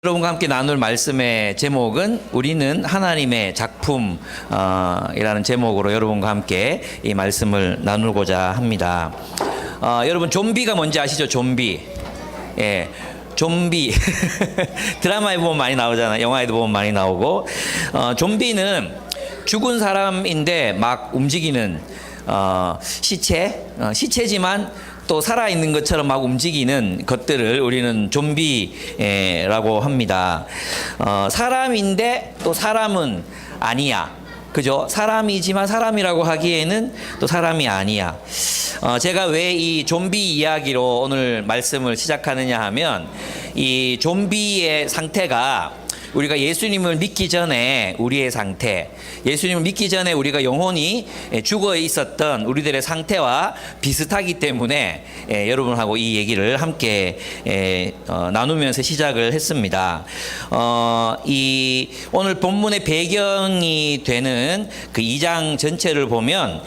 여러분과 함께 나눌 말씀의 제목은 우리는 하나님의 작품 이라는 제목으로 여러분과 함께 이 말씀을 나누고자 합니다. 여러분 좀비가 뭔지 아시죠? 좀비. 예. 좀비 드라마에 보면 많이 나오잖아요. 영화에도 보면 많이 나오고 좀비는 죽은 사람인데 막 움직이는 시체지만 또 살아있는 것처럼 막 움직이는 것들을 우리는 좀비라고 합니다. 사람인데 또 사람은 아니야. 그죠? 사람이지만 사람이라고 하기에는 또 사람이 아니야. 제가 왜 이 좀비 이야기로 오늘 말씀을 시작하느냐 하면 이 좀비의 상태가 우리가 예수님을 믿기 전에 우리의 상태, 예수님을 믿기 전에 우리가 영혼이 죽어 있었던 우리들의 상태와 비슷하기 때문에 여러분하고 이 얘기를 함께 나누면서 시작을 했습니다. 이 오늘 본문의 배경이 되는 그 2장 전체를 보면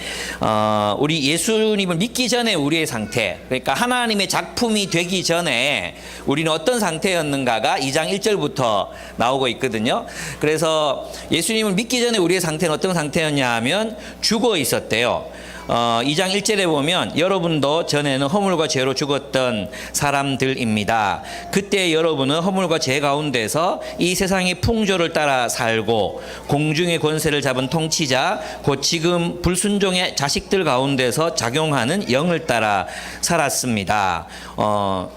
우리 예수님을 믿기 전에 우리의 상태, 그러니까 하나님의 작품이 되기 전에 우리는 어떤 상태였는가가 2장 1절부터 나오고 있거든요. 그래서 예수님을 믿기 전에 우리의 상태는 어떤 상태였냐 하면 죽어 있었대요. 2장 1절에 보면 여러분도 전에는 허물과 죄로 죽었던 사람들입니다. 그때 여러분은 허물과 죄 가운데서 이 세상의 풍조를 따라 살고 공중의 권세를 잡은 통치자 곧 지금 불순종의 자식들 가운데서 작용하는 영을 따라 살았습니다.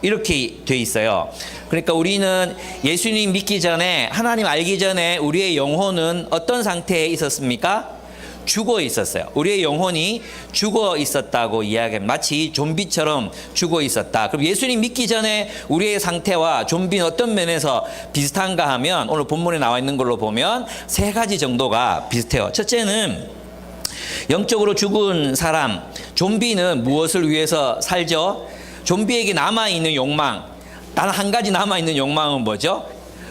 이렇게 돼 있어요. 그러니까 우리는 예수님 믿기 전에, 하나님 알기 전에 우리의 영혼은 어떤 상태에 있었습니까? 죽어 있었어요. 우리의 영혼이 죽어 있었다고 이야기합니다. 마치 좀비처럼 죽어 있었다. 그럼 예수님 믿기 전에 우리의 상태와 좀비는 어떤 면에서 비슷한가 하면 오늘 본문에 나와 있는 걸로 보면 세 가지 정도가 비슷해요. 첫째는 영적으로 죽은 사람, 좀비는 무엇을 위해서 살죠? 좀비에게 남아있는 욕망, 단 한 가지 남아있는 욕망은 뭐죠?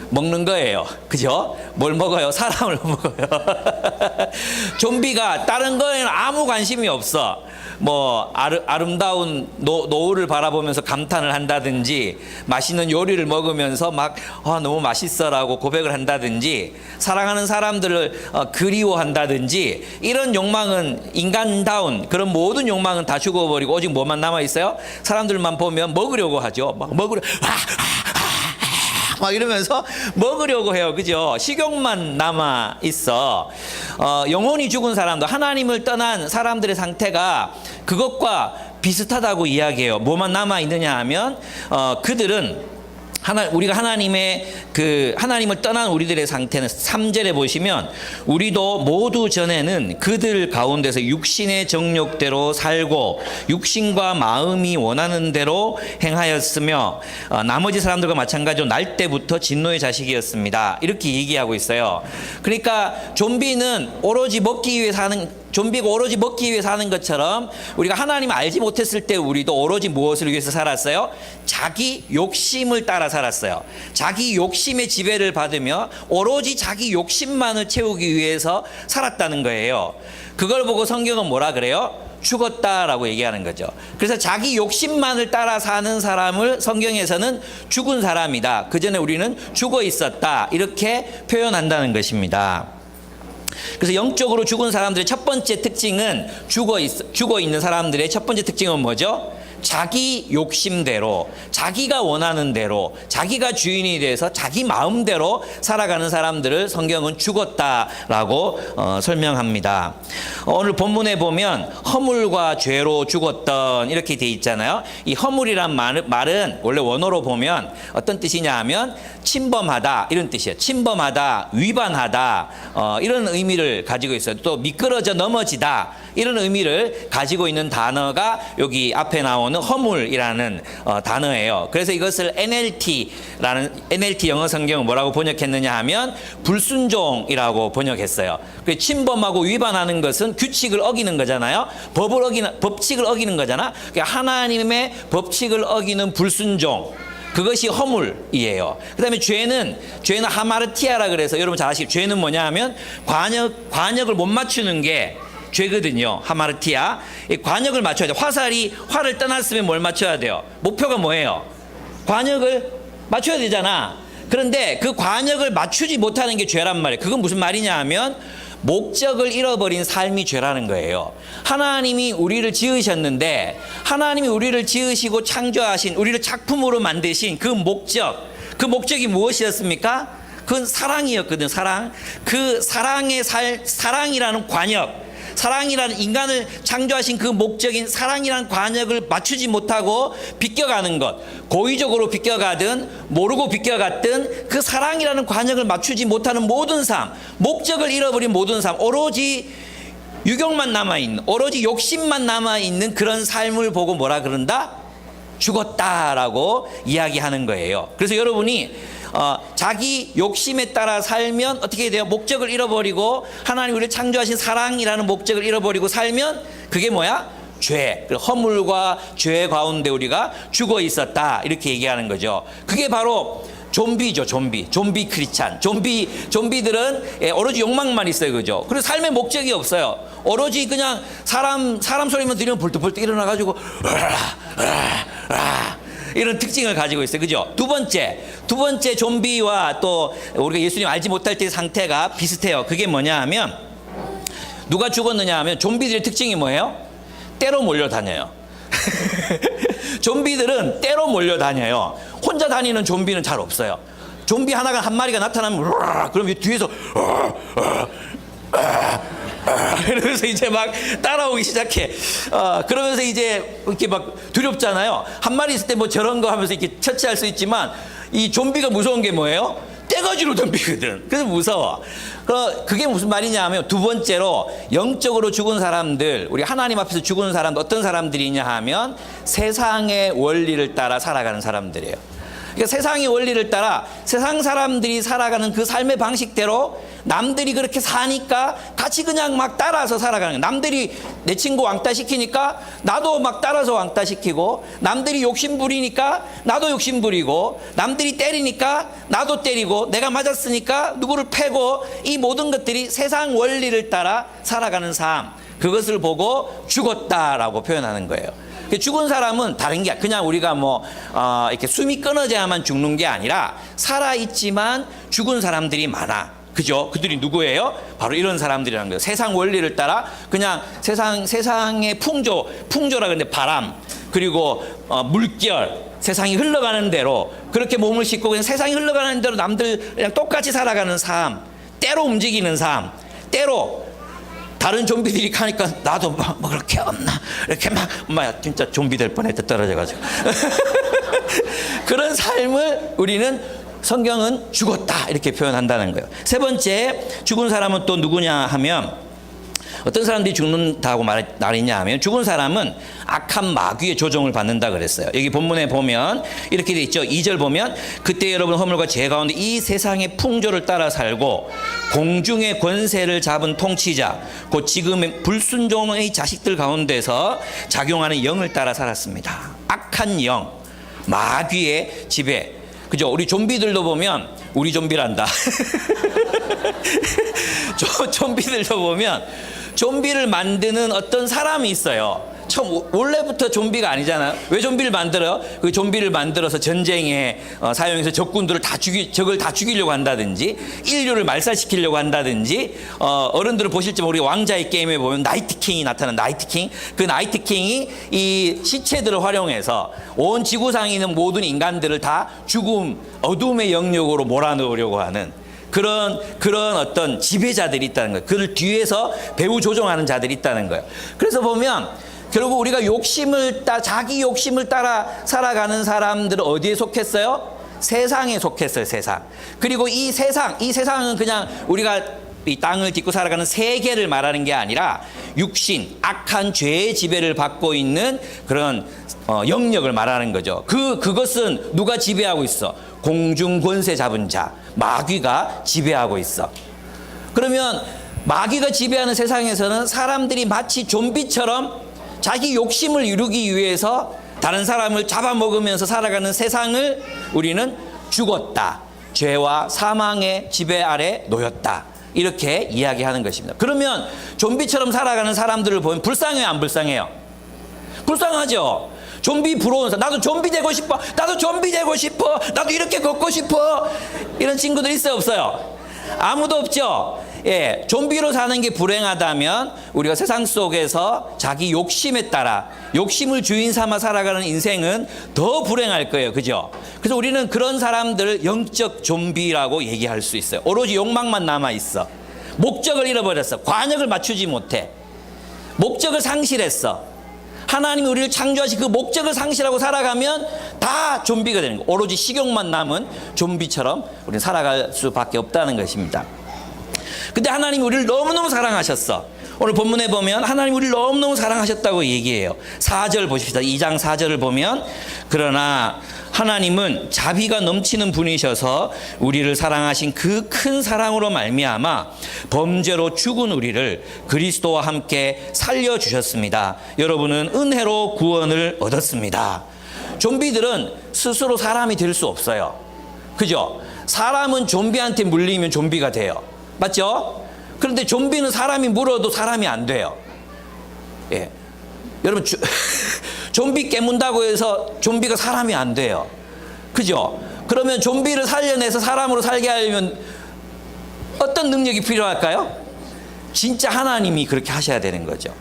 먹는 거예요. 그죠? 뭘 먹어요? 사람을 먹어요. 좀비가 다른 거에는 아무 관심이 없어. 뭐 아름다운 노을을 바라보면서 감탄을 한다든지, 맛있는 요리를 먹으면서 막 너무 맛있어라고 고백을 한다든지, 사랑하는 사람들을 그리워한다든지, 이런 욕망은 인간다운 그런 모든 욕망은 다 죽어버리고 오직 뭐만 남아 있어요? 사람들만 보면 먹으려고 하죠. 막 막 이러면서 먹으려고 해요. 그죠? 식욕만 남아 있어. 영혼이 죽은 사람도, 하나님을 떠난 사람들의 상태가 그것과 비슷하다고 이야기해요. 뭐만 남아 있느냐 하면 그들은 우리가 하나님을 떠난 우리들의 상태는 3절에 보시면 우리도 모두 전에는 그들 가운데서 육신의 정욕대로 살고 육신과 마음이 원하는 대로 행하였으며 나머지 사람들과 마찬가지로 날 때부터 진노의 자식이었습니다. 이렇게 얘기하고 있어요. 그러니까 좀비가 오로지 먹기 위해 사는 것처럼 우리가 하나님을 알지 못했을 때 우리도 오로지 무엇을 위해서 살았어요? 자기 욕심을 따라 살았어요. 자기 욕심의 지배를 받으며 오로지 자기 욕심만을 채우기 위해서 살았다는 거예요. 그걸 보고 성경은 뭐라 그래요? 죽었다라고 얘기하는 거죠. 그래서 자기 욕심만을 따라 사는 사람을 성경에서는 죽은 사람이다. 그 전에 우리는 죽어 있었다. 이렇게 표현한다는 것입니다. 그래서 영적으로 죽은 사람들의 첫 번째 특징은, 죽어 있는 사람들의 첫 번째 특징은 뭐죠? 자기 욕심대로, 자기가 원하는 대로, 자기가 주인이 돼서 자기 마음대로 살아가는 사람들을 성경은 죽었다라고 설명합니다. 오늘 본문에 보면 허물과 죄로 죽었던 이렇게 돼 있잖아요. 이 허물이란 말은 원래 원어로 보면 어떤 뜻이냐 하면 침범하다 이런 뜻이에요. 침범하다, 위반하다 이런 의미를 가지고 있어요. 또 미끄러져 넘어지다 이런 의미를 가지고 있는 단어가 여기 앞에 나오는 허물이라는 단어예요. 그래서 이것을 NLT 영어 성경은 뭐라고 번역했느냐 하면 불순종이라고 번역했어요. 침범하고 위반하는 것은 규칙을 어기는 거잖아요. 법칙을 어기는 거잖아. 그러니까 하나님의 법칙을 어기는 불순종, 그것이 허물이에요. 그 다음에 죄는 하마르티아라 그래서 여러분 잘 아시죠? 죄는 뭐냐 하면 관역을 못 맞추는 게 죄거든요. 하마르티아. 이 관역을 맞춰야 돼요. 활을 떠났으면 뭘 맞춰야 돼요? 목표가 뭐예요? 관역을 맞춰야 되잖아. 그런데 그 관역을 맞추지 못하는 게 죄란 말이에요. 그건 무슨 말이냐 하면 목적을 잃어버린 삶이 죄라는 거예요. 하나님이 우리를 지으셨는데 하나님이 우리를 지으시고 창조하신 우리를 작품으로 만드신 그 목적이 무엇이었습니까? 그건 사랑이었거든요. 사랑. 그 사랑이라는 관역, 사랑이라는 인간을 창조하신 그 목적인 사랑이라는 관역을 맞추지 못하고 비껴가는 것, 고의적으로 비껴가든 모르고 비껴갔든 그 사랑이라는 관역을 맞추지 못하는 모든 삶, 목적을 잃어버린 모든 삶, 오로지 유경만 남아있는, 오로지 욕심만 남아있는 그런 삶을 보고 뭐라 그런다? 죽었다라고 이야기하는 거예요. 그래서 여러분이 자기 욕심에 따라 살면 어떻게 돼요? 목적을 잃어버리고 하나님 우리를 창조하신 사랑이라는 목적을 잃어버리고 살면 그게 뭐야? 죄, 허물과 죄 가운데 우리가 죽어 있었다 이렇게 얘기하는 거죠. 그게 바로 좀비죠. 좀비 크리스찬. 좀비들은 오로지 욕망만 있어요. 그죠? 그리고 삶의 목적이 없어요. 오로지 그냥 사람 소리만 들으면 벌떡벌떡 일어나가지고 이런 특징을 가지고 있어요. 그죠? 두 번째 좀비와 또 우리가 예수님 알지 못할 때의 상태가 비슷해요. 그게 뭐냐 하면 누가 죽었느냐 하면 좀비들의 특징이 뭐예요? 때로 몰려다녀요. 좀비들은 때로 몰려다녀요. 혼자 다니는 좀비는 잘 없어요. 좀비 한 마리가 나타나면 그럼 뒤에서 그러면서 이제 막 따라오기 시작해. 그러면서 이제 이렇게 막 두렵잖아요. 한 마리 있을 때 뭐 저런 거 하면서 이렇게 처치할 수 있지만 이 좀비가 무서운 게 뭐예요? 떼거지로 덤비거든. 그래서 무서워. 그게 무슨 말이냐 하면 두 번째로 영적으로 죽은 사람들, 우리 하나님 앞에서 죽은 사람들 어떤 사람들이냐 하면 세상의 원리를 따라 살아가는 사람들이에요. 그러니까 세상의 원리를 따라 세상 사람들이 살아가는 그 삶의 방식대로 남들이 그렇게 사니까 같이 그냥 막 따라서 살아가는 거예요. 남들이 내 친구 왕따 시키니까 나도 막 따라서 왕따 시키고, 남들이 욕심 부리니까 나도 욕심 부리고, 남들이 때리니까 나도 때리고, 내가 맞았으니까 누구를 패고, 이 모든 것들이 세상 원리를 따라 살아가는 삶, 그것을 보고 죽었다라고 표현하는 거예요. 죽은 사람은 다른 게 그냥 우리가 이렇게 숨이 끊어져야만 죽는 게 아니라 살아있지만 죽은 사람들이 많아. 그죠? 그들이 누구예요? 바로 이런 사람들이라는 거예요. 세상 원리를 따라 그냥 세상의 풍조라 그러는데 바람, 그리고 물결, 세상이 흘러가는 대로 그렇게 몸을 싣고 그냥 세상이 흘러가는 대로 남들 그냥 똑같이 살아가는 삶, 때로 움직이는 삶, 때로 다른 좀비들이 가니까 나도 뭐 그렇게 없나 이렇게 막 진짜 좀비 될 뻔했다 떨어져가지고 그런 삶을 우리는 성경은 죽었다 이렇게 표현한다는 거예요. 세 번째 죽은 사람은 또 누구냐 하면 어떤 사람들이 죽는다고 말했냐 하면 죽은 사람은 악한 마귀의 조종을 받는다 그랬어요. 여기 본문에 보면 이렇게 돼 있죠. 2절 보면 그때 여러분 허물과 죄 가운데 이 세상의 풍조를 따라 살고 공중의 권세를 잡은 통치자 곧 지금의 불순종의 자식들 가운데서 작용하는 영을 따라 살았습니다. 악한 영, 마귀의 지배. 그죠? 우리 좀비들도 보면 우리 좀비란다. 좀비들도 보면 좀비를 만드는 어떤 사람이 있어요. 원래부터 좀비가 아니잖아요. 왜 좀비를 만들어요? 그 좀비를 만들어서 전쟁에 사용해서 적군들을 적을 다 죽이려고 한다든지, 인류를 말살시키려고 한다든지, 어른들을 보실지만 우리 왕자의 게임에 보면 나이트킹이 나타나는 나이트킹. 그 나이트킹이 이 시체들을 활용해서 온 지구상에 있는 모든 인간들을 다 죽음, 어둠의 영역으로 몰아넣으려고 하는 그런 어떤 지배자들이 있다는 거예요. 그를 뒤에서 배후 조종하는 자들이 있다는 거예요. 그래서 보면 결국 우리가 자기 욕심을 따라 살아가는 사람들은 어디에 속했어요? 세상에 속했어요, 세상. 그리고 이 세상은 그냥 우리가 이 땅을 딛고 살아가는 세계를 말하는 게 아니라 육신, 악한 죄의 지배를 받고 있는 그런 영역을 말하는 거죠. 그것은 누가 지배하고 있어? 공중 권세 잡은 자, 마귀가 지배하고 있어. 그러면 마귀가 지배하는 세상에서는 사람들이 마치 좀비처럼 자기 욕심을 이루기 위해서 다른 사람을 잡아먹으면서 살아가는 세상을 우리는 죽었다. 죄와 사망의 지배 아래 놓였다. 이렇게 이야기하는 것입니다. 그러면 좀비처럼 살아가는 사람들을 보면 불쌍해요, 안 불쌍해요? 불쌍하죠. 좀비 부러운 사람, 나도 좀비 되고 싶어, 나도 좀비 되고 싶어, 나도 이렇게 걷고 싶어. 이런 친구들 있어요, 없어요? 아무도 없죠. 예, 좀비로 사는 게 불행하다면 우리가 세상 속에서 자기 욕심에 따라 욕심을 주인 삼아 살아가는 인생은 더 불행할 거예요. 그죠? 그래서 우리는 그런 사람들을 영적 좀비라고 얘기할 수 있어요. 오로지 욕망만 남아 있어. 목적을 잃어버렸어. 관역을 맞추지 못해. 목적을 상실했어. 하나님이 우리를 창조하신 그 목적을 상실하고 살아가면 다 좀비가 되는 거예요. 오로지 식욕만 남은 좀비처럼 우리는 살아갈 수밖에 없다는 것입니다. 근데 하나님이 우리를 너무너무 사랑하셨어. 오늘 본문에 보면 하나님이 우리를 너무너무 사랑하셨다고 얘기해요. 4절 보십시다. 2장 4절을 보면 그러나 하나님은 자비가 넘치는 분이셔서 우리를 사랑하신 그 큰 사랑으로 말미암아 범죄로 죽은 우리를 그리스도와 함께 살려주셨습니다. 여러분은 은혜로 구원을 얻었습니다. 좀비들은 스스로 사람이 될 수 없어요. 그죠? 사람은 좀비한테 물리면 좀비가 돼요. 맞죠? 그런데 좀비는 사람이 물어도 사람이 안 돼요. 예. 여러분, 좀비 깨문다고 해서 좀비가 사람이 안 돼요. 그죠? 그러면 좀비를 살려내서 사람으로 살게 하려면 어떤 능력이 필요할까요? 진짜 하나님이 그렇게 하셔야 되는 거죠.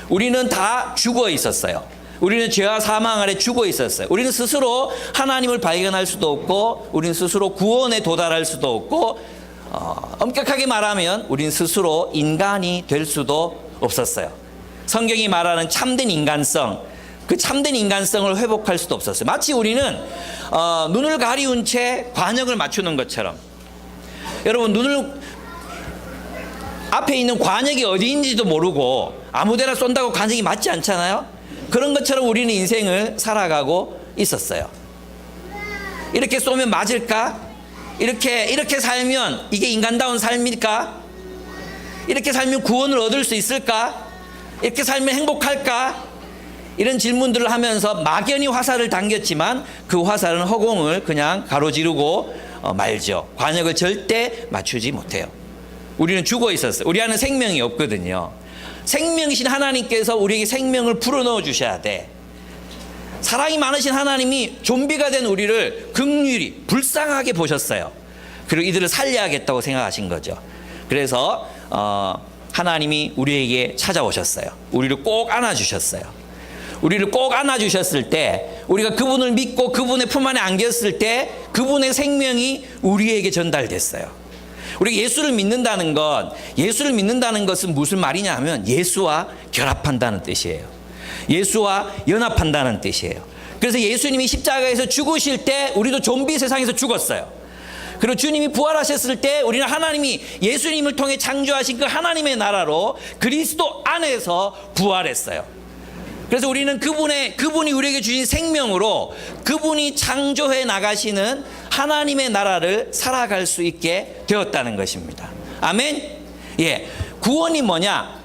우리는 다 죽어 있었어요. 우리는 죄와 사망 아래 죽어 있었어요. 우리는 스스로 하나님을 발견할 수도 없고, 우리는 스스로 구원에 도달할 수도 없고, 엄격하게 말하면 우리는 스스로 인간이 될 수도 없었어요. 성경이 말하는 참된 인간성, 그 참된 인간성을 회복할 수도 없었어요. 마치 우리는 눈을 가리운 채 관역을 맞추는 것처럼, 여러분 눈을 앞에 있는 관역이 어디인지도 모르고 아무데나 쏜다고 관역이 맞지 않잖아요. 그런 것처럼 우리는 인생을 살아가고 있었어요. 이렇게 쏘면 맞을까? 이렇게 살면 이게 인간다운 삶일까? 이렇게 살면 구원을 얻을 수 있을까? 이렇게 살면 행복할까? 이런 질문들을 하면서 막연히 화살을 당겼지만 그 화살은 허공을 그냥 가로지르고 말죠. 관역을 절대 맞추지 못해요. 우리는 죽어 있었어요. 우리 안에 생명이 없거든요. 생명이신 하나님께서 우리에게 생명을 불어넣어 주셔야 돼. 사랑이 많으신 하나님이 좀비가 된 우리를 긍휼히 불쌍하게 보셨어요. 그리고 이들을 살려야겠다고 생각하신 거죠. 그래서 하나님이 우리에게 찾아오셨어요. 우리를 꼭 안아주셨어요. 우리를 꼭 안아주셨을 때, 우리가 그분을 믿고 그분의 품 안에 안겼을 때 그분의 생명이 우리에게 전달됐어요. 우리가 예수를 믿는다는 것은 무슨 말이냐 하면 예수와 결합한다는 뜻이에요. 예수와 연합한다는 뜻이에요. 그래서 예수님이 십자가에서 죽으실 때 우리도 좀비 세상에서 죽었어요. 그리고 주님이 부활하셨을 때 우리는 하나님이 예수님을 통해 창조하신 그 하나님의 나라로 그리스도 안에서 부활했어요. 그래서 우리는 그분이 우리에게 주신 생명으로 그분이 창조해 나가시는 하나님의 나라를 살아갈 수 있게 되었다는 것입니다. 아멘? 예. 구원이 뭐냐?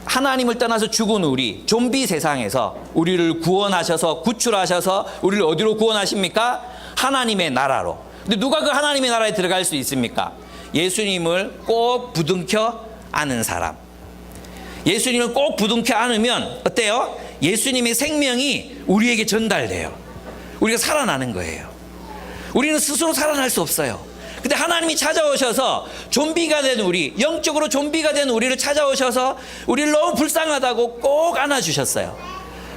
하나님을 떠나서 죽은 우리, 좀비 세상에서 우리를 구원하셔서, 구출하셔서 우리를 어디로 구원하십니까? 하나님의 나라로. 근데 누가 그 하나님의 나라에 들어갈 수 있습니까? 예수님을 꼭 부둥켜 안은 사람. 예수님을 꼭 부둥켜 안으면 어때요? 예수님의 생명이 우리에게 전달돼요. 우리가 살아나는 거예요. 우리는 스스로 살아날 수 없어요. 근데 하나님이 찾아오셔서 좀비가 된 우리, 영적으로 좀비가 된 우리를 찾아오셔서 우리를 너무 불쌍하다고 꼭 안아주셨어요.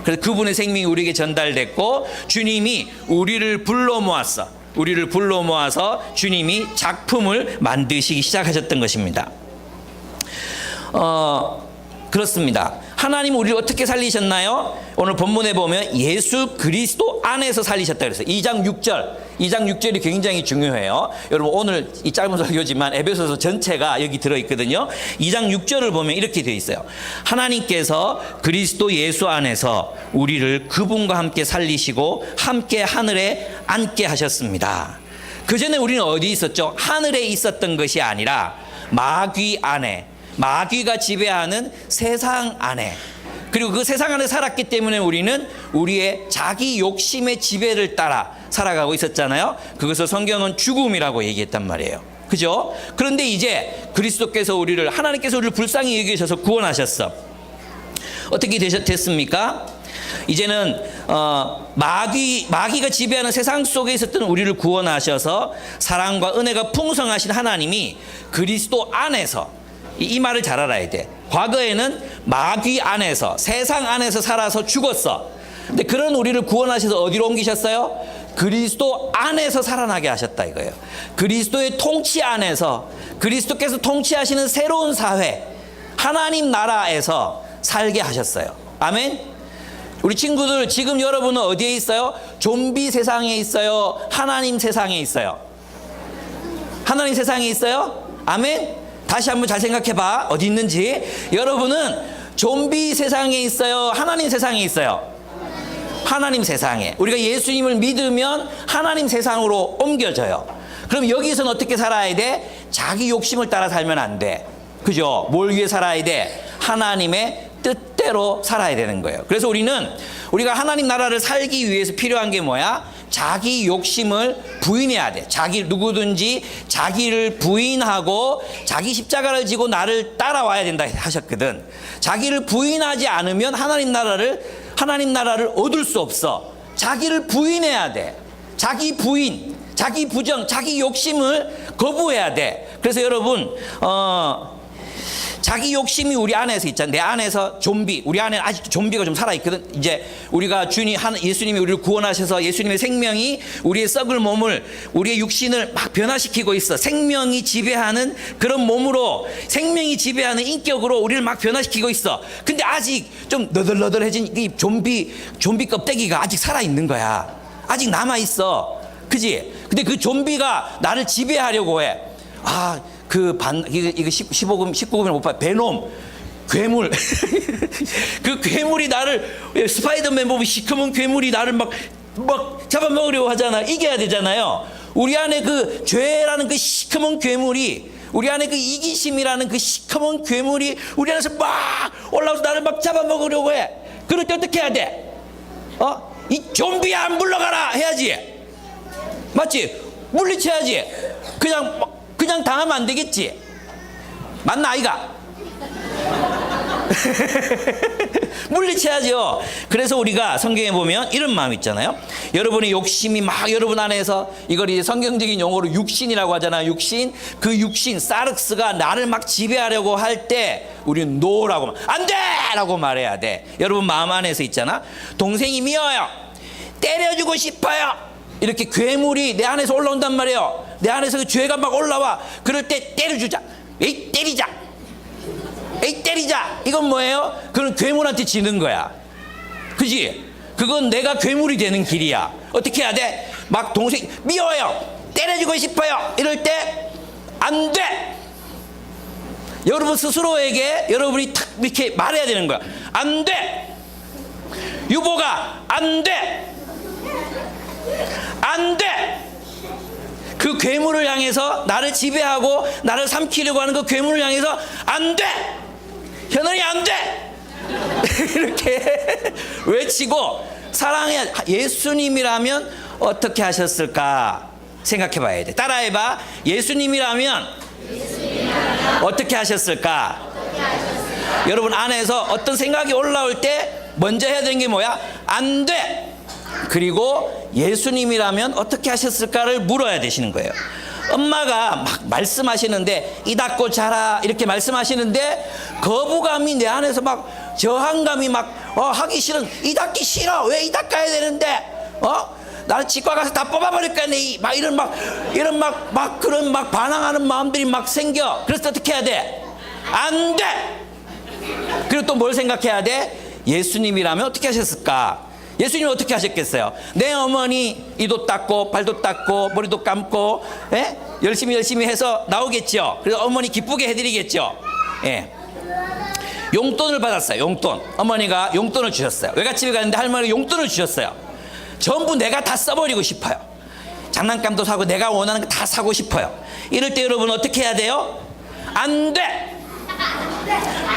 그래서 그분의 생명이 우리에게 전달됐고, 주님이 우리를 불러 모아서 주님이 작품을 만드시기 시작하셨던 것입니다. 그렇습니다. 하나님 우리를 어떻게 살리셨나요? 오늘 본문에 보면 예수 그리스도 안에서 살리셨다 그랬어요. 2장 6절이 굉장히 중요해요. 여러분 오늘 이 짧은 설교지만 에베소서 전체가 여기 들어있거든요. 2장 6절을 보면 이렇게 되어 있어요. 하나님께서 그리스도 예수 안에서 우리를 그분과 함께 살리시고 함께 하늘에 앉게 하셨습니다. 그 전에 우리는 어디 있었죠? 하늘에 있었던 것이 아니라 마귀 안에, 마귀가 지배하는 세상 안에, 그리고 그 세상 안에 살았기 때문에 우리는 우리의 자기 욕심의 지배를 따라 살아가고 있었잖아요. 그것을 성경은 죽음이라고 얘기했단 말이에요. 그죠? 그런데 이제 하나님께서 우리를 불쌍히 여기셔서 구원하셨어. 어떻게 됐습니까? 이제는 마귀가 지배하는 세상 속에 있었던 우리를 구원하셔서 사랑과 은혜가 풍성하신 하나님이 그리스도 안에서, 이 말을 잘 알아야 돼. 과거에는 마귀 안에서, 세상 안에서 살아서 죽었어. 근데 그런 우리를 구원하셔서 어디로 옮기셨어요? 그리스도 안에서 살아나게 하셨다 이거예요. 그리스도의 통치 안에서, 그리스도께서 통치하시는 새로운 사회, 하나님 나라에서 살게 하셨어요. 아멘. 우리 친구들, 지금 여러분은 어디에 있어요? 좀비 세상에 있어요? 하나님 세상에 있어요? 하나님 세상에 있어요? 아멘. 다시 한번 잘 생각해 봐. 어디 있는지. 여러분은 좀비 세상에 있어요? 하나님 세상에 있어요? 하나님 세상에. 우리가 예수님을 믿으면 하나님 세상으로 옮겨져요. 그럼 여기서는 어떻게 살아야 돼? 자기 욕심을 따라 살면 안 돼. 그죠? 뭘 위해 살아야 돼? 하나님의 뜻대로 살아야 되는 거예요. 그래서 우리가 하나님 나라를 살기 위해서 필요한 게 뭐야? 자기 욕심을 부인해야 돼. 누구든지 자기를 부인하고 자기 십자가를 지고 나를 따라와야 된다 하셨거든. 자기를 부인하지 않으면 하나님 나라를 얻을 수 없어. 자기를 부인해야 돼. 자기 부인, 자기 부정, 자기 욕심을 거부해야 돼. 그래서 여러분, 자기 욕심이 우리 안에서 있잖아요. 내 안에서 좀비, 우리 안에 아직도 좀비가 좀 살아있거든. 이제 우리가 예수님이 우리를 구원하셔서 예수님의 생명이 우리의 썩을 몸을, 우리의 육신을 막 변화시키고 있어. 생명이 지배하는 그런 몸으로, 생명이 지배하는 인격으로 우리를 막 변화시키고 있어. 근데 아직 좀 너덜너덜해진 이 좀비 껍데기가 아직 살아있는 거야. 아직 남아있어. 그지? 근데 그 좀비가 나를 지배하려고 해. 이거 19금을 못 봐. 베놈, 괴물. 그 괴물이 나를, 스파이더맨 보면 시커먼 괴물이 나를 막 잡아먹으려고 하잖아. 이겨야 되잖아요. 우리 안에 그 죄라는 그 시커먼 괴물이, 우리 안에 그 이기심이라는 그 시커먼 괴물이 우리 안에서 막 올라와서 나를 막 잡아먹으려고 해. 그럴 때 어떻게 해야 돼? 이 좀비야, 물러가라! 해야지. 맞지? 물리쳐야지. 그냥 당하면 안 되겠지. 맞나 아이가? 물리쳐야죠. 그래서 우리가 성경에 보면 이런 마음 있잖아요. 여러분의 욕심이 막 여러분 안에서, 이걸 이제 성경적인 용어로 육신이라고 하잖아요. 육신. 그 육신 사르스가 나를 막 지배하려고 할 때 우리는 노라고, 안 돼! 라고 말해야 돼. 여러분 마음 안에서 있잖아. 동생이 미워요. 때려주고 싶어요. 이렇게 괴물이 내 안에서 올라온단 말이에요. 내 안에서 그 죄가 막 올라와. 그럴 때 때려주자. 에이, 때리자. 에이, 때리자. 이건 뭐예요? 그건 괴물한테 지는 거야. 그지? 그건 내가 괴물이 되는 길이야. 어떻게 해야 돼? 막 동생 미워요. 때려주고 싶어요. 이럴 때 안 돼. 여러분 스스로에게 여러분이 탁 이렇게 말해야 되는 거야. 안 돼. 유보가 안 돼. 안 돼! 그 괴물을 향해서, 나를 지배하고 나를 삼키려고 하는 그 괴물을 향해서 안 돼! 현원이 안 돼! 이렇게 외치고 사랑해야 돼. 예수님이라면 어떻게 하셨을까 생각해 봐야 돼. 따라해봐. 예수님이라면 어떻게 하셨을까? 여러분 안에서 어떤 생각이 올라올 때 먼저 해야 되는 게 뭐야? 안 돼! 그리고 예수님이라면 어떻게 하셨을까를 물어야 되시는 거예요. 엄마가 막 말씀하시는데 이 닦고 자라 이렇게 말씀하시는데 거부감이 내 안에서 막 저항감이 막 하기 싫은, 이 닦기 싫어. 왜 이 닦아야 되는데? 나는 치과 가서 다 뽑아버릴 거야. 그런 반항하는 마음들이 막 생겨. 그래서 어떻게 해야 돼? 안 돼. 그리고 또 뭘 생각해야 돼? 예수님이라면 어떻게 하셨을까? 예수님은 어떻게 하셨겠어요? 내 어머니 이도 닦고 발도 닦고 머리도 감고 열심히 해서 나오겠죠. 그래서 어머니 기쁘게 해드리겠죠. 용돈을 받았어요. 용돈. 어머니가 용돈을 주셨어요. 외갓집에 갔는데 할머니가 용돈을 주셨어요. 전부 내가 다 써버리고 싶어요. 장난감도 사고 내가 원하는 거 다 사고 싶어요. 이럴 때 여러분 어떻게 해야 돼요? 안 돼.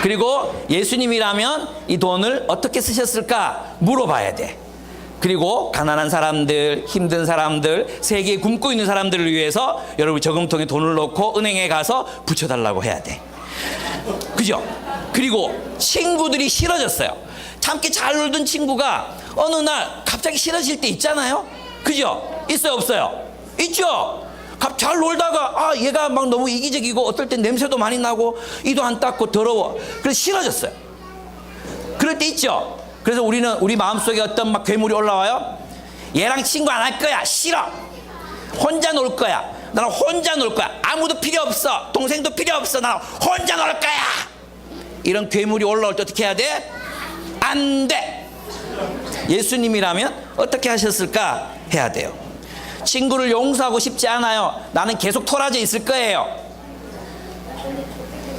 그리고 예수님이라면 이 돈을 어떻게 쓰셨을까 물어봐야 돼. 그리고 가난한 사람들, 힘든 사람들, 세계에 굶고 있는 사람들을 위해서 여러분 저금통에 돈을 넣고 은행에 가서 붙여달라고 해야 돼. 그죠? 그리고 친구들이 싫어졌어요. 함께 잘 놀던 친구가 어느 날 갑자기 싫어질 때 있잖아요. 그죠? 있어요, 없어요? 있죠? 잘 놀다가 얘가 막 너무 이기적이고 어떨 땐 냄새도 많이 나고 이도 안 닦고 더러워. 그래서 싫어졌어요. 그럴 때 있죠? 그래서 우리 마음속에 어떤 막 괴물이 올라와요. 얘랑 친구 안 할 거야. 싫어. 혼자 놀 거야. 나는 혼자 놀 거야. 아무도 필요 없어. 동생도 필요 없어. 나는 혼자 놀 거야. 이런 괴물이 올라올 때 어떻게 해야 돼? 안 돼. 예수님이라면 어떻게 하셨을까? 해야 돼요. 친구를 용서하고 싶지 않아요. 나는 계속 토라져 있을 거예요.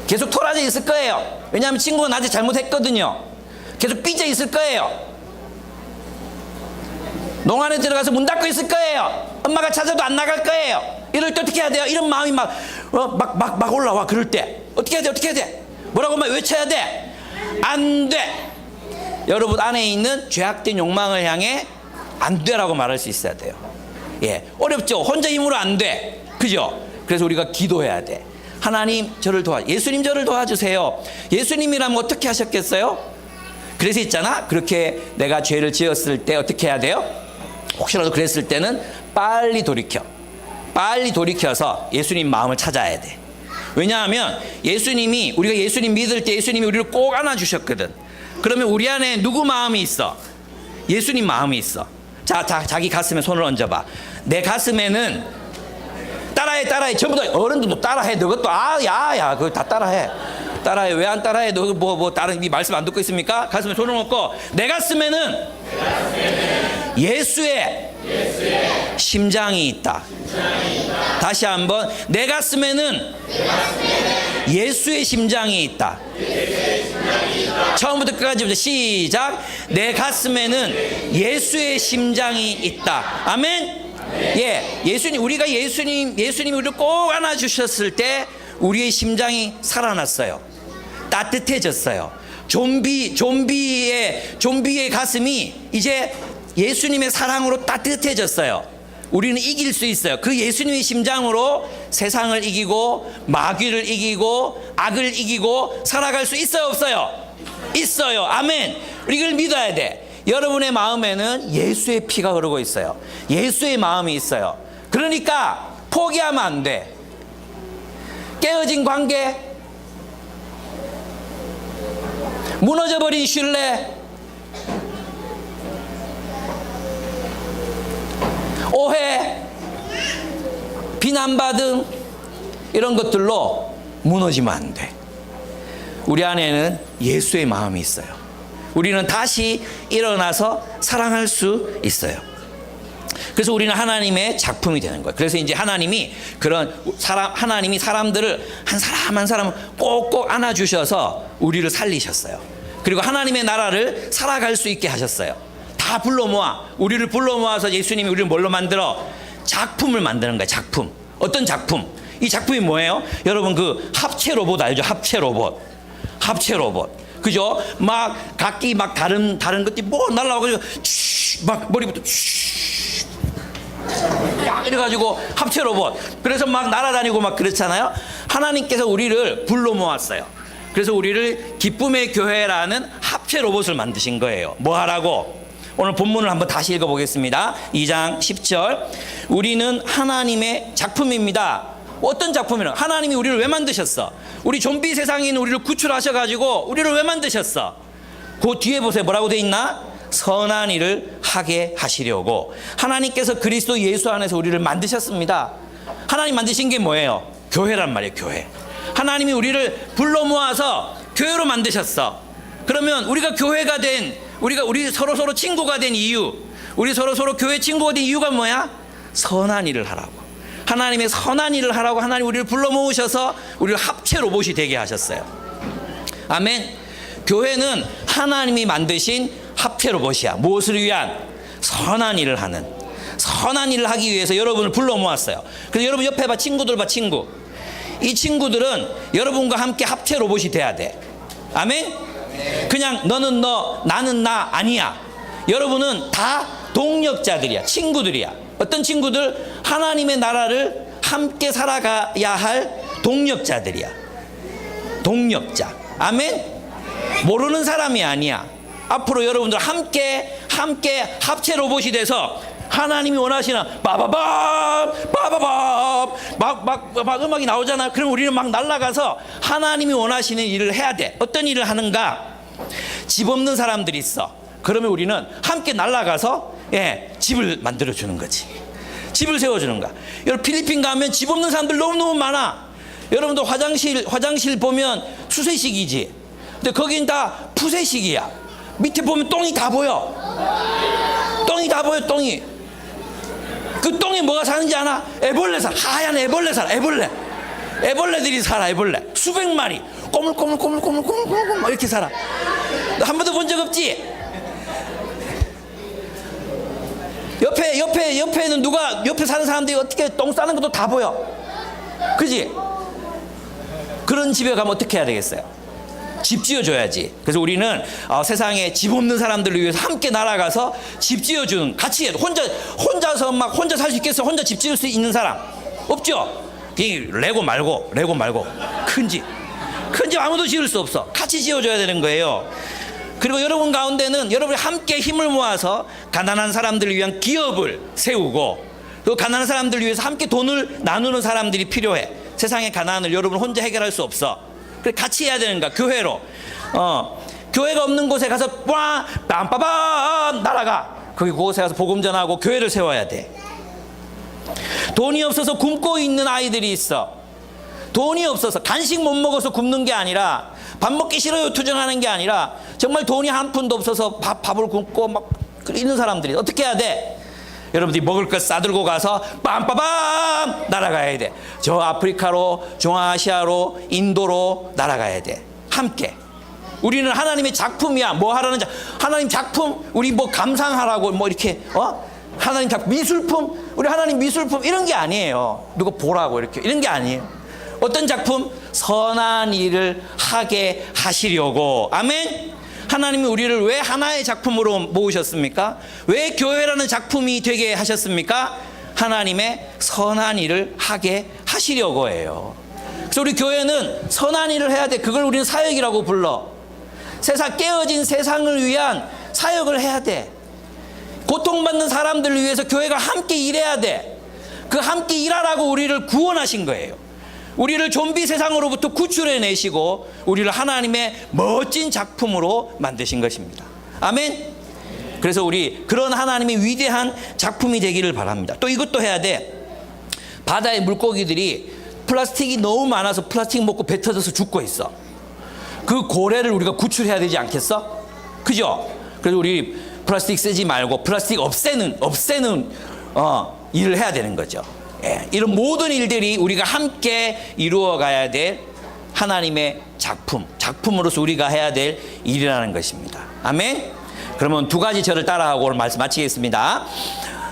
계속 토라져 있을 거예요. 왜냐하면 친구가 나한테 잘못했거든요. 계속 삐져 있을 거예요. 농안에 들어가서 문 닫고 있을 거예요. 엄마가 찾아도 안 나갈 거예요. 이럴 때 어떻게 해야 돼요? 이런 마음이 막 올라와. 그럴 때 어떻게 해야 돼? 어떻게 해야 돼? 뭐라고 막 외쳐야 돼? 안 돼. 여러분 안에 있는 죄악된 욕망을 향해 안 돼라고 말할 수 있어야 돼요. 예, 어렵죠. 혼자 힘으로 안 돼. 그죠? 그래서 우리가 기도해야 돼. 하나님 저를 예수님 저를 도와주세요. 예수님이라면 어떻게 하셨겠어요? 그래서 있잖아. 그렇게 내가 죄를 지었을 때 어떻게 해야 돼요? 혹시라도 그랬을 때는 빨리 돌이켜서 예수님 마음을 찾아야 돼. 왜냐하면 우리가 예수님 믿을 때 예수님이 우리를 꼭 안아주셨거든. 그러면 우리 안에 누구 마음이 있어? 예수님 마음이 있어. 자기 가슴에 손을 얹어봐. 내 가슴에는 따라해. 전부 다 어른들도 따라해. 너것도 야 그거 다 따라해. 왜 안 따라해? 너 뭐 다른 이 말씀 안 듣고 있습니까? 가슴에 손을 얹고 내 가슴에는 예수의 심장이 있다. 다시 한번 내 가슴에는 예수의 심장이 있다. 처음부터 끝까지 시작. 내 가슴에는 예수의 심장이 있다. 아멘. 예, 우리가 예수님이 우리를 꼭 안아주셨을 때 우리의 심장이 살아났어요. 따뜻해졌어요. 좀비의 가슴이 이제 예수님의 사랑으로 따뜻해졌어요. 우리는 이길 수 있어요. 그 예수님의 심장으로 세상을 이기고 마귀를 이기고 악을 이기고 살아갈 수 있어요, 없어요? 있어요. 아멘. 이걸 믿어야 돼. 여러분의 마음에는 예수의 피가 흐르고 있어요. 예수의 마음이 있어요. 그러니까 포기하면 안 돼. 깨어진 관계, 무너져버린 신뢰, 오해, 비난받음, 이런 것들로 무너지면 안 돼. 우리 안에는 예수의 마음이 있어요. 우리는 다시 일어나서 사랑할 수 있어요. 그래서 우리는 하나님의 작품이 되는 거예요. 그래서 이제 하나님이 사람들을 한 사람 한 사람 꼭꼭 안아주셔서 우리를 살리셨어요. 그리고 하나님의 나라를 살아갈 수 있게 하셨어요. 다 우리를 불러 모아서 예수님이 우리를 뭘로 만들어? 작품을 만드는 거예요. 작품. 어떤 작품? 이 작품이 뭐예요? 여러분 그 합체 로봇 알죠? 합체 로봇. 그죠? 막 각기 막 다른 것들이 뭐 날라와가지고 막 머리부터 이래가지고 합체 로봇. 그래서 막 날아다니고 막 그렇잖아요. 하나님께서 우리를 불러 모았어요. 그래서 우리를 기쁨의 교회라는 합체 로봇을 만드신 거예요. 뭐 하라고? 오늘 본문을 한번 다시 읽어보겠습니다. 2장 10절. 우리는 하나님의 작품입니다. 어떤 작품이냐? 하나님이 우리를 왜 만드셨어? 우리 좀비 세상에 있는 우리를 구출하셔가지고 우리를 왜 만드셨어? 그 뒤에 보세요. 뭐라고 돼 있나? 선한 일을 하게 하시려고. 하나님께서 그리스도 예수 안에서 우리를 만드셨습니다. 하나님 만드신 게 뭐예요? 교회란 말이에요. 교회. 하나님이 우리를 불러 모아서 교회로 만드셨어. 그러면 우리가 교회가 된, 우리 서로 친구가 된 이유, 우리 서로 교회 친구가 된 이유가 뭐야? 선한 일을 하라고. 하나님의 선한 일을 하라고 하나님 우리를 불러 모으셔서 우리를 합체 로봇이 되게 하셨어요. 아멘. 교회는 하나님이 만드신 합체 로봇이야. 무엇을 위한? 선한 일을 하는. 선한 일을 하기 위해서 여러분을 불러 모았어요. 그래서 여러분 옆에 봐. 친구들 봐. 친구. 이 친구들은 여러분과 함께 합체 로봇이 돼야 돼. 아멘. 그냥 너는 너, 나는 나 아니야. 여러분은 다 동력자들이야. 친구들이야. 어떤 친구들? 하나님의 나라를 함께 살아가야 할 동력자들이야. 동력자. 아멘. 모르는 사람이 아니야. 앞으로 여러분들 함께 합체 로봇이 돼서 하나님이 원하시는 빠바밤 막 음악이 나오잖아요. 그럼 우리는 막 날아가서 하나님이 원하시는 일을 해야 돼. 어떤 일을 하는가? 집 없는 사람들이 있어. 그러면 우리는 함께 날아가서 집을 만들어 주는 거지. 집을 세워주는 거야. 여러분 필리핀 가면 집 없는 사람들 너무너무 많아. 여러분도 화장실 보면 수세식이지. 근데 거긴 다 푸세식이야. 밑에 보면 똥이 다 보여. 똥이 다 보여. 똥이. 그 똥에 뭐가 사는지 아나? 애벌레 살아. 하얀 애벌레 살아. 애벌레들이 살아. 애벌레 수백 마리 꼬물꼬물 이렇게 살아. 너 한 번도 본 적 없지? 옆에는 누가 옆에 사는 사람들이 어떻게 똥 싸는 것도 다 보여. 그지? 그런 집에 가면 어떻게 해야 되겠어요? 집 지어줘야지. 그래서 우리는 세상에 집 없는 사람들을 위해서 함께 날아가서 집 지어주는, 같이 해도 혼자서 막 혼자 살 수 있겠어? 혼자 집 지을 수 있는 사람 없죠? 레고 말고 큰 집 아무도 지을 수 없어. 같이 지어줘야 되는 거예요. 그리고 여러분 가운데는 여러분이 함께 힘을 모아서 가난한 사람들을 위한 기업을 세우고, 또 가난한 사람들을 위해서 함께 돈을 나누는 사람들이 필요해. 세상의 가난을 여러분 혼자 해결할 수 없어. 그래 같이 해야 되는 거야. 교회로. 교회가 없는 곳에 가서 빰빠밤 날아가. 거기 그곳에 가서 복음 전하고 교회를 세워야 돼. 돈이 없어서 굶고 있는 아이들이 있어. 돈이 없어서 간식 못 먹어서 굶는 게 아니라, 밥 먹기 싫어요 투정하는 게 아니라, 정말 돈이 한 푼도 없어서 밥을 굶고 막 있는 사람들이 어떻게 해야 돼? 여러분들이 먹을 것 싸들고 가서 빰빠밤 날아가야 돼. 저 아프리카로, 중앙아시아로, 인도로 날아가야 돼. 함께. 우리는 하나님의 작품이야. 뭐 하라는 하나님 작품? 우리 뭐 감상하라고 뭐 이렇게 하나님 작품, 미술품? 우리 하나님 미술품 이런 게 아니에요. 누가 보라고 이렇게 이런 게 아니에요. 어떤 작품? 선한 일을 하게 하시려고. 아멘. 하나님이 우리를 왜 하나의 작품으로 모으셨습니까? 왜 교회라는 작품이 되게 하셨습니까? 하나님의 선한 일을 하게 하시려고 해요. 그래서 우리 교회는 선한 일을 해야 돼. 그걸 우리는 사역이라고 불러. 깨어진 세상을 위한 사역을 해야 돼. 고통받는 사람들을 위해서 교회가 함께 일해야 돼. 그 함께 일하라고 우리를 구원하신 거예요. 우리를 좀비 세상으로부터 구출해내시고 우리를 하나님의 멋진 작품으로 만드신 것입니다. 아멘. 그래서 우리 그런 하나님의 위대한 작품이 되기를 바랍니다. 또 이것도 해야 돼. 바다의 물고기들이 플라스틱이 너무 많아서 플라스틱 먹고 배 터져서 죽고 있어. 그 고래를 우리가 구출해야 되지 않겠어? 그죠? 그래서 우리 플라스틱 쓰지 말고 플라스틱 없애는 일을 해야 되는 거죠. 이런 모든 일들이 우리가 함께 이루어가야 될 하나님의 작품으로서 우리가 해야 될 일이라는 것입니다. 아멘. 그러면 두 가지 저를 따라하고 오늘 말씀 마치겠습니다.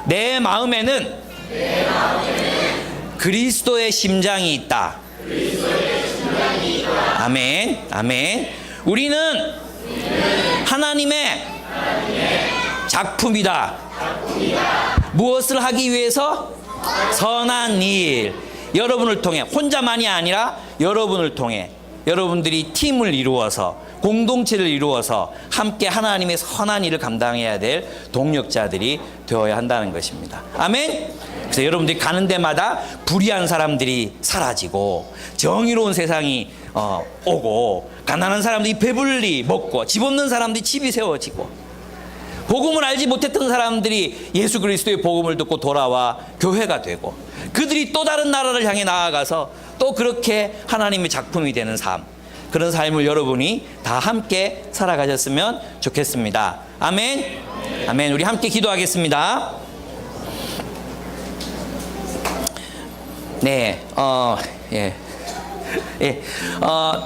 내 마음에는 그리스도의 심장이 있다. 아멘. 아멘. 우리는 하나님의 작품이다. 무엇을 하기 위해서? 선한 일. 여러분을 통해, 혼자만이 아니라 여러분을 통해, 여러분들이 팀을 이루어서, 공동체를 이루어서 함께 하나님의 선한 일을 감당해야 될 동력자들이 되어야 한다는 것입니다. 아멘. 그래서 여러분들이 가는 데마다 불의한 사람들이 사라지고 정의로운 세상이 오고, 가난한 사람들이 배불리 먹고, 집 없는 사람들이 집이 세워지고, 복음을 알지 못했던 사람들이 예수 그리스도의 복음을 듣고 돌아와 교회가 되고, 그들이 또 다른 나라를 향해 나아가서 또 그렇게 하나님의 작품이 되는 삶, 그런 삶을 여러분이 다 함께 살아가셨으면 좋겠습니다. 아멘. 아멘. 우리 함께 기도하겠습니다. 네,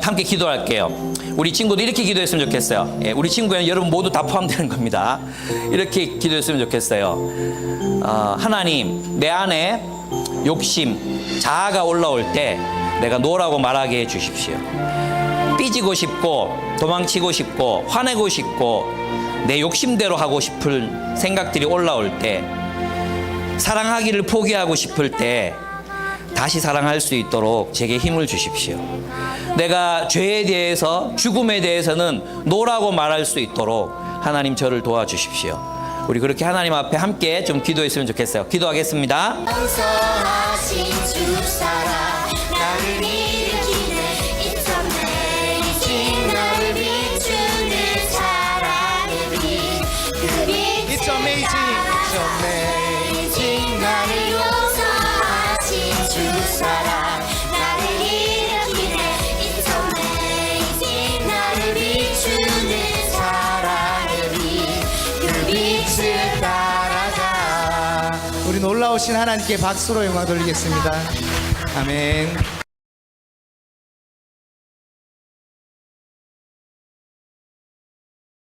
함께 기도할게요. 우리 친구도 이렇게 기도했으면 좋겠어요. 우리 친구에는 여러분 모두 다 포함되는 겁니다. 이렇게 기도했으면 좋겠어요. 하나님, 내 안에 욕심, 자아가 올라올 때 내가 노라고 말하게 해주십시오. 삐지고 싶고, 도망치고 싶고, 화내고 싶고, 내 욕심대로 하고 싶은 생각들이 올라올 때, 사랑하기를 포기하고 싶을 때 다시 사랑할 수 있도록 제게 힘을 주십시오. 내가 죄에 대해서, 죽음에 대해서는 노라고 말할 수 있도록 하나님 저를 도와주십시오. 우리 그렇게 하나님 앞에 함께 좀 기도했으면 좋겠어요. 기도하겠습니다. 용서하신 주사랑 나를 일으키네 It's amazing 나를 비추는 사랑의 빛그 빛을 It's amazing. It's amazing. 나를 용서하신 주사랑 나를 일으키네 It's amazing 나를 비추는 사랑의 빛그 빛을 따라가 우리 놀라우신 하나님께 박수로 영광 돌리겠습니다. 아멘.